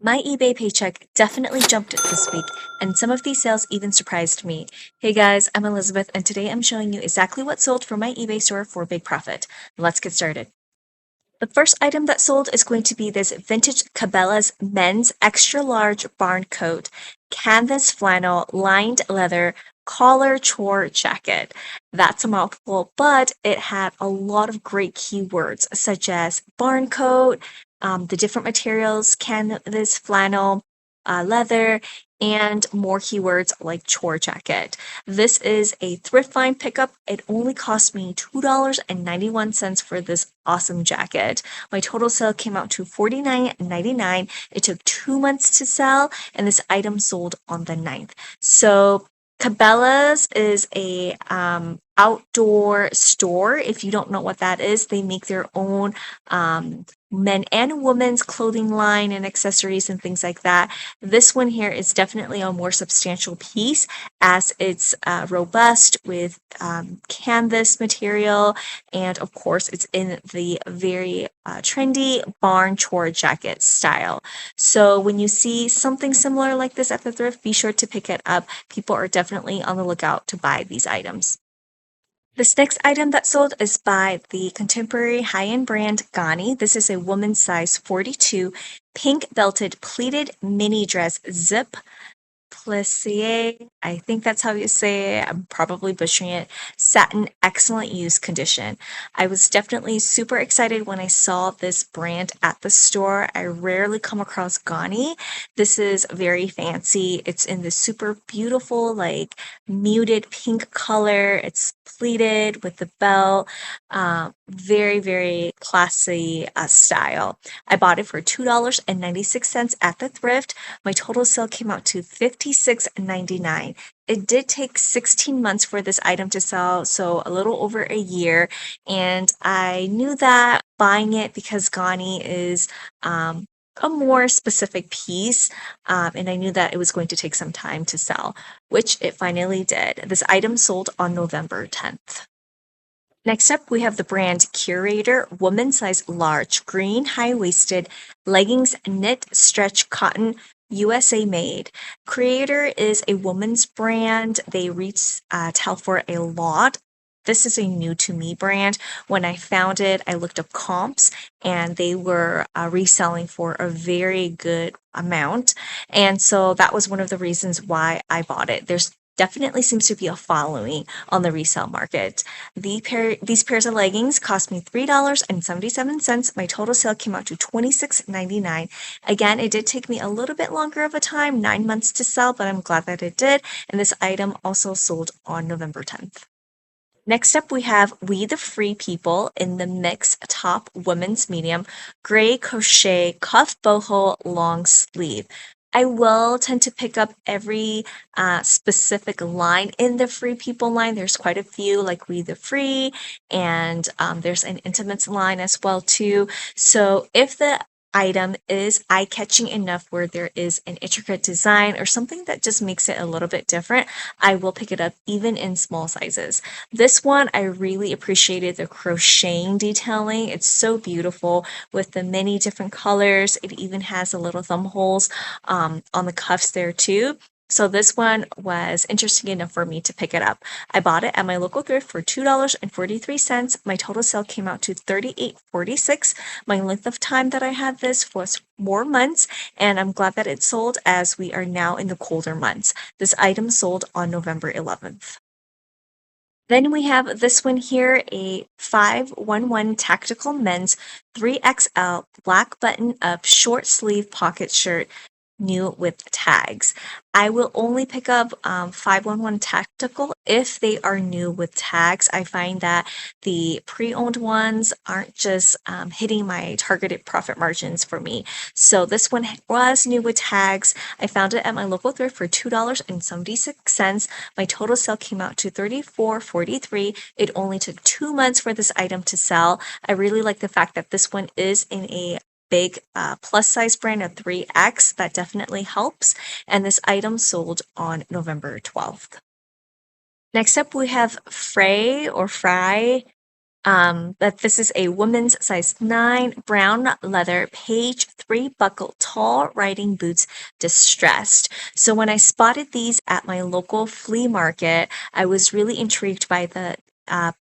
My eBay paycheck definitely jumped this week, and some of these sales even surprised me. Hey guys, I'm Elizabeth, and today I'm showing you exactly what sold from my eBay store for a big profit. Let's get started. The first item that sold is going to be this vintage Cabela's men's extra large barn coat, canvas flannel, lined leather, collar chore jacket. That's a mouthful, but it had a lot of great keywords such as barn coat, the different materials, canvas, flannel, leather, and more keywords like chore jacket. This is a thrift find pickup. It only cost me $2.91 for this awesome jacket. My total sale came out to $49.99. It took 2 months to sell, and this item sold on the 9th. So Cabela's is a outdoor store. If you don't know what that is, they make their own men and women's clothing line and accessories and things like that. This one here is definitely a more substantial piece as it's robust with canvas material, and of course it's in the very trendy barn chore jacket style. So when you see something similar like this at the thrift, be sure to pick it up. People are definitely on the lookout to buy these items. This next item that sold is by the contemporary high-end brand Ghani. This is a woman's size 42 pink belted pleated mini dress zip plissé. I think that's how you say it. I'm probably butchering it. Satin, excellent use condition. I was definitely super excited when I saw this brand at the store. I rarely come across Ghani. This is very fancy. It's in this super beautiful, like muted pink color. It's pleated with the belt. Very, very classy style. I bought it for $2.96 at the thrift. My total sale came out to $56.99. It did take 16 months for this item to sell, so a little over a year. And I knew that buying it because Ghani is a more specific piece, and I knew that it was going to take some time to sell, which it finally did. This item sold on November 10th. Next up, we have the brand Curator women's size large green high-waisted leggings knit stretch cotton USA made. Creator is a woman's brand. They retail for a lot. This is a new to me brand. When I found it, I looked up comps and they were reselling for a very good amount. And so that was one of the reasons why I bought it. There's definitely seems to be a following on the resale market. These pairs of leggings cost me $3.77. My total sale came out to $26.99. Again, it did take me a little bit longer of a time, 9 months to sell, but I'm glad that it did. And this item also sold on November 10th. Next up, we have We the Free People in the mix top women's medium gray crochet cuff boho long sleeve. I will tend to pick up every specific line in the Free People line. There's quite a few, like We the Free, and there's an intimates line as well too. So if the item is eye-catching enough where there is an intricate design or something that just makes it a little bit different, I will pick it up even in small sizes. This one, I really appreciated the crocheting detailing. It's so beautiful with the many different colors. It even has a little thumb holes on the cuffs there too. So this one was interesting enough for me to pick it up. I bought it at my local thrift for $2.43. My total sale came out to $38.46. My length of time that I had this was 4 months, and I'm glad that it sold as we are now in the colder months. This item sold on November 11th. Then we have this one here, a 511 Tactical Men's 3XL black button up short sleeve pocket shirt, new with tags. I will only pick up 511 Tactical if they are new with tags. I find that the pre-owned ones aren't just hitting my targeted profit margins for me. So this one was new with tags. I found it at my local thrift for $2.76. My total sale came out to $34.43. It only took 2 months for this item to sell. I really like the fact that this one is in a big plus size brand of 3X. That definitely helps. And this item sold on November 12th. Next up, we have Frye or Frye But this is a women's size 9 brown leather page 3 buckle tall riding boots distressed. So when I spotted these at my local flea market, I was really intrigued by the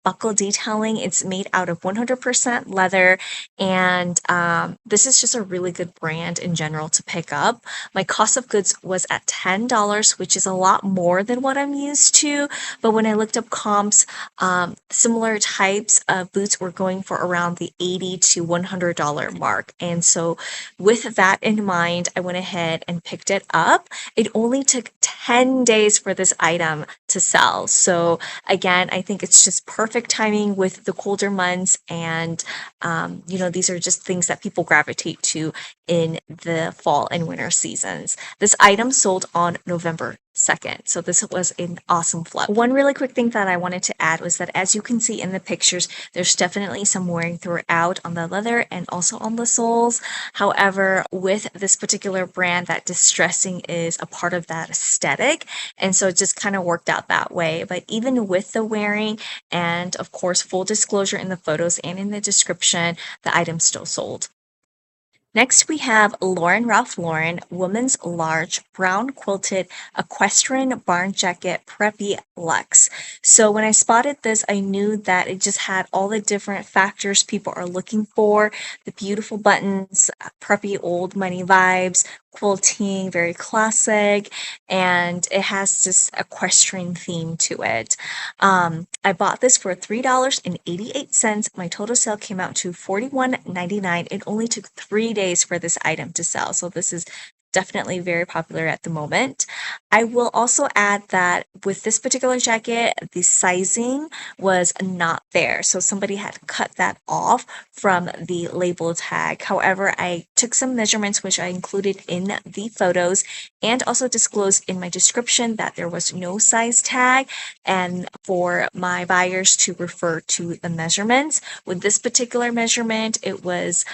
buckle detailing. It's made out of 100% leather, and this is just a really good brand in general to pick up. My cost of goods was at $10, which is a lot more than what I'm used to. But when I looked up comps, similar types of boots were going for around the $80 to $100 mark. And so, with that in mind, I went ahead and picked it up. It only took 10 days for this item to sell. So, again, I think it's just perfect timing with the colder months. And, these are just things that people gravitate to in the fall and winter seasons. This item sold on November 2nd. So this was an awesome flip. One really quick thing that I wanted to add was that, as you can see in the pictures, there's definitely some wearing throughout on the leather and also on the soles. However, with this particular brand, that distressing is a part of that aesthetic. And so it just kind of worked out that way. But even with the wearing, and of course, full disclosure in the photos and in the description, the item still sold. Next, we have Lauren Ralph Lauren Woman's Large Brown Quilted Equestrian Barn Jacket Preppy Luxe. So when I spotted this, I knew that it just had all the different factors people are looking for. The beautiful buttons, preppy old money vibes, quilting, very classic, and it has this equestrian theme to it. I bought this for $3.88. My total sale came out to $41.99. It only took 3 days for this item to sell. So this is definitely very popular at the moment. I will also add that with this particular jacket, the sizing was not there. So somebody had cut that off from the label tag. However, I took some measurements, which I included in the photos, and also disclosed in my description that there was no size tag, and for my buyers to refer to the measurements. With this particular measurement, it was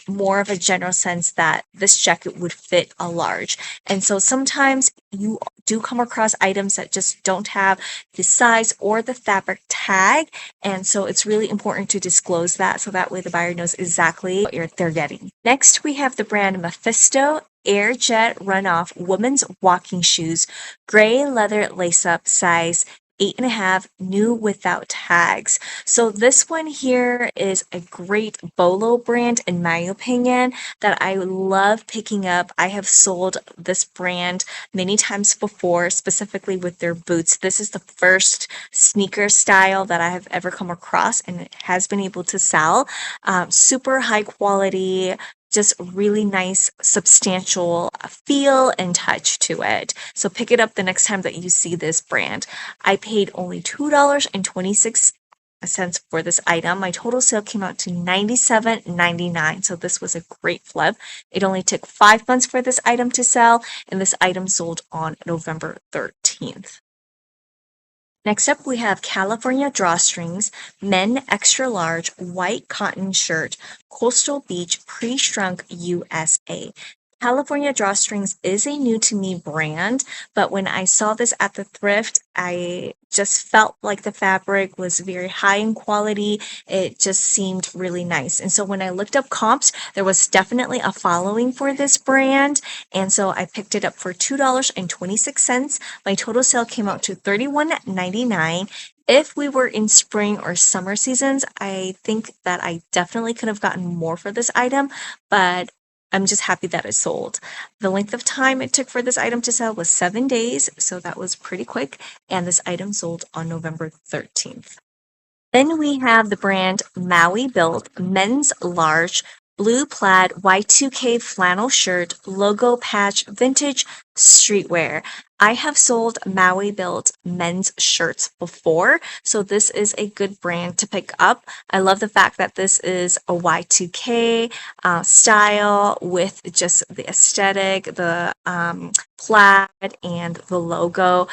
more of a general sense that this jacket would fit a large. And so sometimes you do come across items that just don't have the size or the fabric tag. And so it's really important to disclose that so that way the buyer knows exactly what they're getting. Next, we have the brand Mephisto Air Jet Runoff Women's Walking Shoes, gray leather lace-up, size 8.5, new without tags. So this one here is a great Bolo brand in my opinion that I love picking up. I have sold this brand many times before, specifically with their boots. This is the first sneaker style that I have ever come across, and it has been able to sell. Super high quality, just really nice, substantial feel and touch to it. So pick it up the next time that you see this brand. I paid only $2.26 for this item. My total sale came out to $97.99. So this was a great flip. It only took 5 months for this item to sell, and this item sold on November 13th. Next up, we have California Drawstrings Men Extra Large White Cotton Shirt Coastal Beach Pre-Shrunk USA. California Drawstrings is a new to me brand, but when I saw this at the thrift, I just felt like the fabric was very high in quality. It just seemed really nice. And so when I looked up comps, there was definitely a following for this brand. And so I picked it up for $2.26. My total sale came out to $31.99. If we were in spring or summer seasons, I think that I definitely could have gotten more for this item, but I'm just happy that it sold. The length of time it took for this item to sell was 7 days, so that was pretty quick, and this item sold on November 13th. Then we have the brand Maui Built Men's Large Blue Plaid Y2K Flannel Shirt Logo Patch Vintage Streetwear. I have sold Maui Built men's shirts before, so this is a good brand to pick up. I love the fact that this is a Y2K style with just the aesthetic, the plaid, and the logo.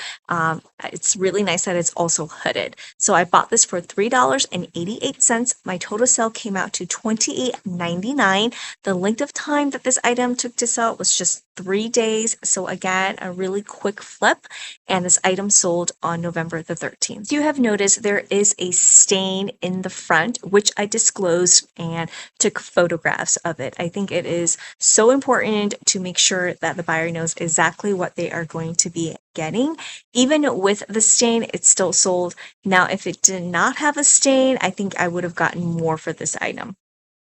It's really nice that it's also hooded. So I bought this for $3.88. My total sale came out to $28.99. The length of time that this item took to sell was just 3 days. So again, a really quick flip, and this item sold on November the 13th. You have noticed there is a stain in the front, which I disclosed and took photographs of it. I think it is so important to make sure that the buyer knows exactly what they are going to be getting. Even with the stain, it's still sold. Now, if it did not have a stain, I think I would have gotten more for this item.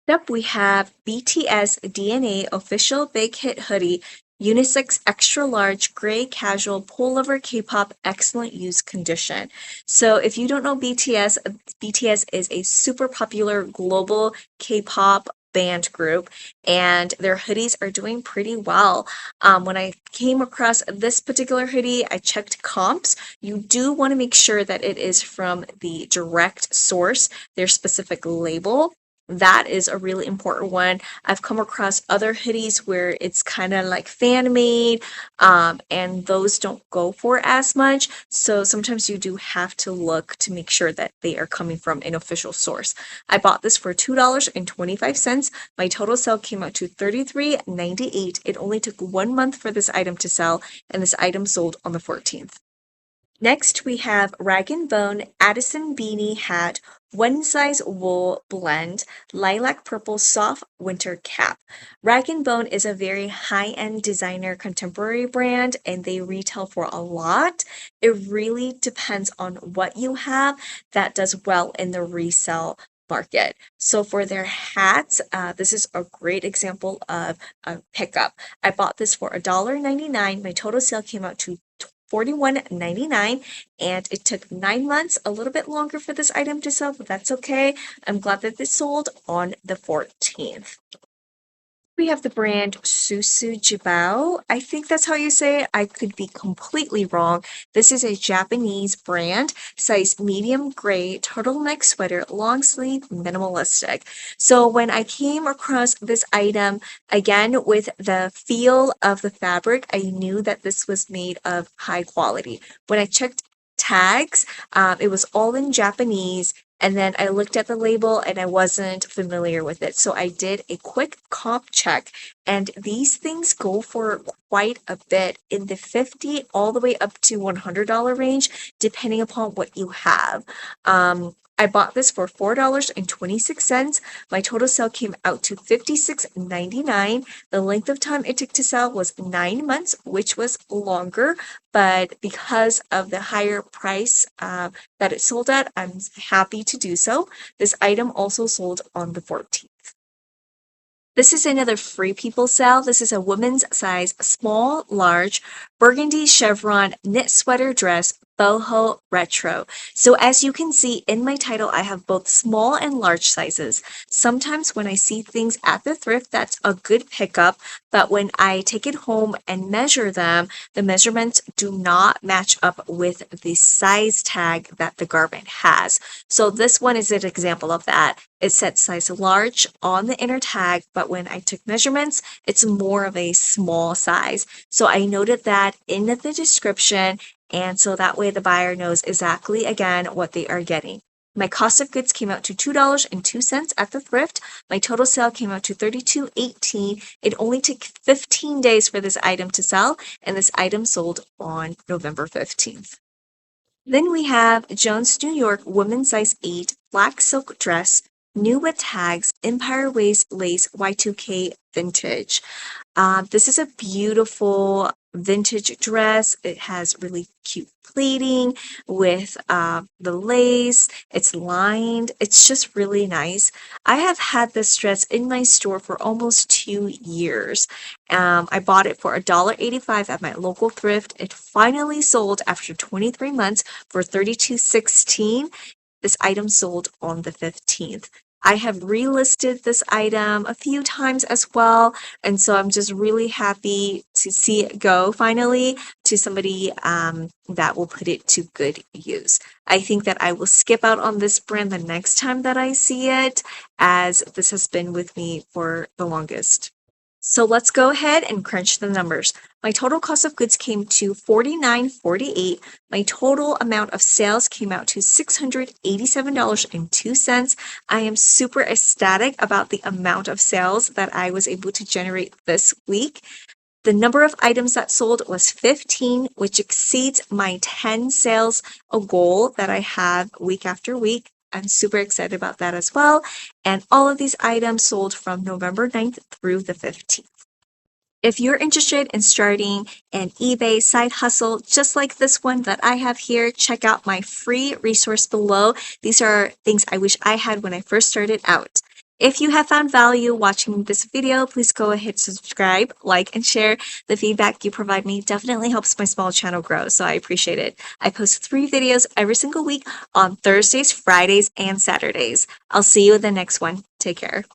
Up we have BTS DNA Official Big Hit Hoodie, Unisex Extra Large Gray Casual Pullover K-pop, excellent use condition. So if you don't know BTS, BTS is a super popular global K-pop band group, and their hoodies are doing pretty well. When I came across this particular hoodie, I checked comps. You do want to make sure that it is from the direct source, their specific label. That is a really important one. I've come across other hoodies where it's kind of like fan made, and those don't go for as much. So sometimes you do have to look to make sure that they are coming from an official source. I bought this for $2.25. My total sale came out to $33.98. It only took 1 month for this item to sell, and this item sold on the 14th. Next, we have Rag & Bone Addison Beanie Hat, one size wool blend, lilac purple soft winter cap. Rag & Bone is a very high-end designer contemporary brand, and they retail for a lot. It really depends on what you have that does well in the resale market. So for their hats, this is a great example of a pickup. I bought this for $1.99. My total sale came out to $41.99, and it took 9 months, a little bit longer for this item to sell, but that's okay. I'm glad that this sold on the 14th. We have the brand Susu Jibao. I think that's how you say it. I could be completely wrong. This is a Japanese brand, size medium gray, turtleneck sweater, long sleeve, minimalistic. So when I came across this item, again, with the feel of the fabric, I knew that this was made of high quality. When I checked tags, it was all in Japanese. And then I looked at the label and I wasn't familiar with it. So I did a quick comp check, and these things go for quite a bit, in the $50 all the way up to $100 range, depending upon what you have. I bought this for $4.26. My total sale came out to $56.99. The length of time it took to sell was 9 months, which was longer, but because of the higher price that it sold at, I'm happy to do so. This item also sold on the 14th. This is another Free People sale. This is a women's size small, large, burgundy chevron knit sweater dress, boho retro. So as you can see in my title, I have both small and large sizes. Sometimes when I see things at the thrift, that's a good pickup, but when I take it home and measure them, the measurements do not match up with the size tag that the garment has. So this one is an example of that. It said size large on the inner tag, but when I took measurements, it's more of a small size. So I noted that in the description, and so that way the buyer knows exactly, again, what they are getting. My cost of goods came out to $2.02 at the thrift. My total sale came out to $32.18. It only took 15 days for this item to sell, and this item sold on November 15th. Then we have Jones New York women's size 8 black silk dress, new with tags, Empire Waist lace Y2K vintage. This is a beautiful vintage dress. It has really cute pleating with the lace. It's lined. It's just really nice. I have had this dress in my store for almost 2 years. I bought it for $1.85 at my local thrift. It finally sold after 23 months for $32.16. This item sold on the 15th. I have relisted this item a few times as well, and so I'm just really happy to see it go finally to somebody that will put it to good use. I think that I will skip out on this brand the next time that I see it, as this has been with me for the longest. So let's go ahead and crunch the numbers. My total cost of goods came to $49.48. My total amount of sales came out to $687.02. I am super ecstatic about the amount of sales that I was able to generate this week. The number of items that sold was 15, which exceeds my 10 sales a goal that I have week after week. I'm super excited about that as well. And all of these items sold from November 9th through the 15th. If you're interested in starting an eBay side hustle, just like this one that I have here, check out my free resource below. These are things I wish I had when I first started out. If you have found value watching this video, please go ahead, subscribe, like, and share. The feedback you provide me definitely helps my small channel grow, so I appreciate it. I post 3 videos every single week on Thursdays, Fridays, and Saturdays. I'll see you in the next one. Take care.